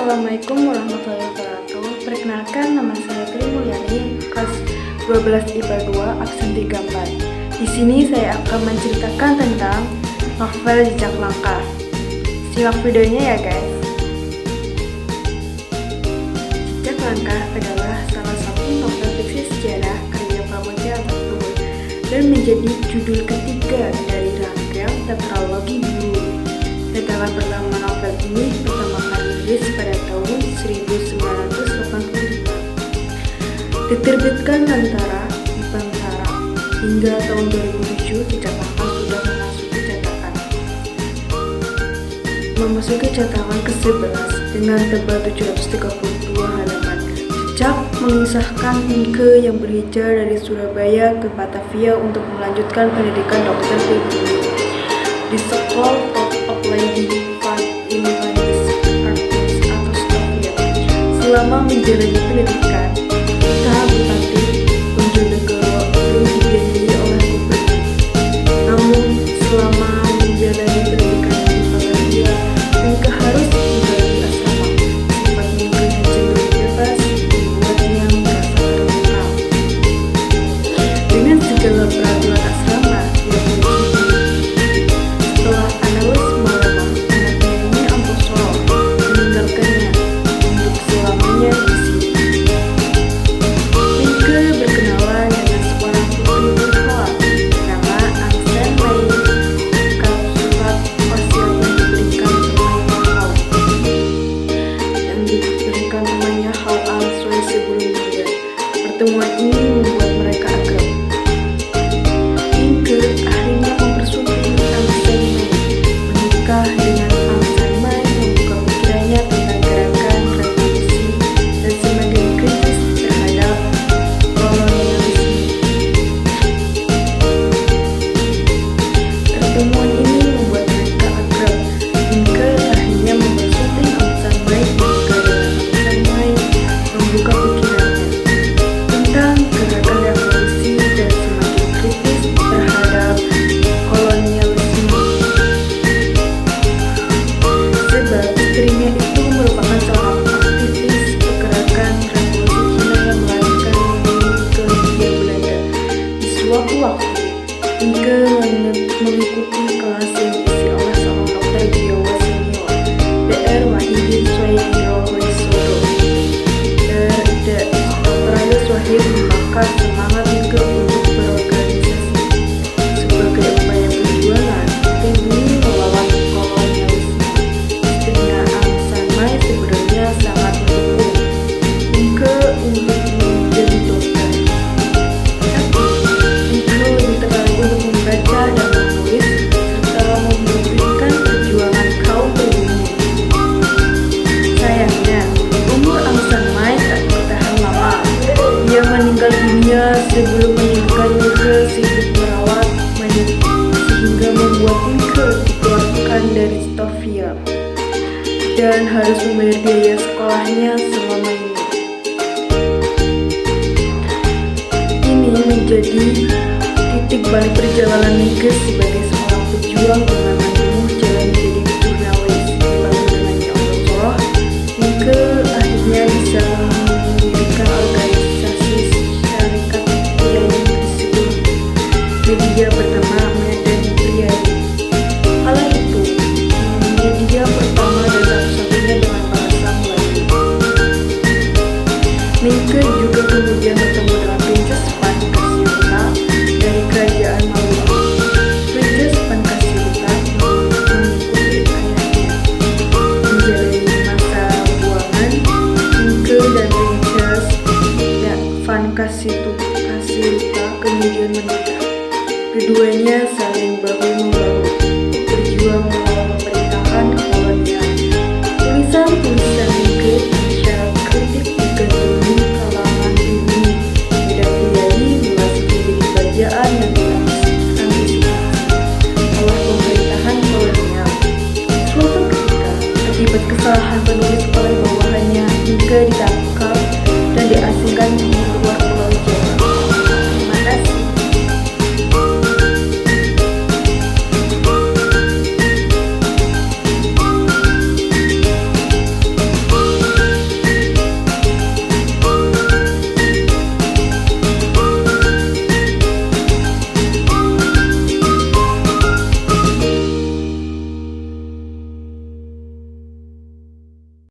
Assalamualaikum warahmatullahi wabarakatuh. Perkenalkan, nama saya Tri Mulyani, kelas 12 IPA 2, absen 34. Di sini saya akan menceritakan tentang novel Jejak Langkah. Simak videonya ya guys. Jejak Langkah adalah salah satu novel fiksi sejarah karya Pramoedya Antaturun dan menjadi judul ketiga dari rangkaian tetralogi Biru. Tetapan pertama novel ini pertama kali rilis pada tahun 1985. Diterbitkan Antara di Bantara. Hingga tahun 2007 Jejak Langkah sudah memasuki cetakan ke-11 dengan tebal 732 halaman. Jejak mengisahkan Nike yang berhijrah dari Surabaya ke Batavia untuk melanjutkan pendidikan dokter pribadi di School of Lady Van Invalidis Arts atau Stovia. Selama menjalani pendidikan, usaha Bupati Bojonegoro belum dibiayai oleh gubernur. Namun selama menjalani pendidikan di Batavia, Nike harus tinggal di asrama. Sifat Nike yang cenderung bebas membuatnya merasa terkekang. Dengan segala peraturan asrama yang setelah analis malama, anaknya ini Amposoro meninggalkannya untuk selamanya di sini. Nike berkenalan dengan seorang putri berhala bernama Angsen Mei. Surat wasiat yang diberikan temannya Hao Al-Sui sebelum meninggal. Pertemuan ini membuat mereka akrab. Nike akhirnya mempersulit Angsen Mei menikah dengan Angsen Mei, membuka pikirannya tentang gerakan revolusi dan semakin kritis terhadap kolonialisme. Pertemuan ini membuat mereka akrab. Nike akhirnya mempersulit Angsen Mei menikah dengan Angsen Mei, membuka pikirannya tentang gerakan revolusi dan semakin kritis terhadap kolonialisme. Sebab istrinya itu merupakan seorang aktivis pergerakan revolusi Cina yang melarikan diri ke Hindia Belanda. Di suatu waktu, Nike mengikuti kelas yang diisi oleh seorang dokter biolog senior, Dr. Wahidin Soehiro Hoisodo. Dr. Ayus Wahid membakar semangat Nike untuk berorganisasi sebagai upaya perjuangan demi melawan kolonialisme. Istrinya Angsen Mei sebenarnya sangat mendukung Nike untuk menjadi dokter. Tapi Nike lebih tertarik untuk membaca dan menulis serta membuktikan perjuangan kaum pribumi. Sayangnya, umur Angsen Mei tak bertahan lama. Ia meninggal dunia sebelum menikah. Nike sibuk merawat Mei sehingga membuat Nike dikeluarkan dari Stovia dan harus membayar biaya sekolahnya selama ini. Ini menjadi titik balik perjalanan Nike sebagai seorang pejuang dengan menempuh jalan menjadi jurnalis. Lalu dengannya Allah, Nike akhirnya bisa mendirikan organisasi syarikat pria yang disebut media bernama Medan Priadi. Kala itu, media pertama dan satu-satunya dengan bahasa Melayu. Nike juga kemudian bertemu dengan Princess Pancasila dari kerajaan Maluku. Princess Pancasila mengikuti ayahnya menjalani masa buangan. Nike dan Princess Pancasila kemudian menikah. Keduanya saling bahu-membahu berjuang melawan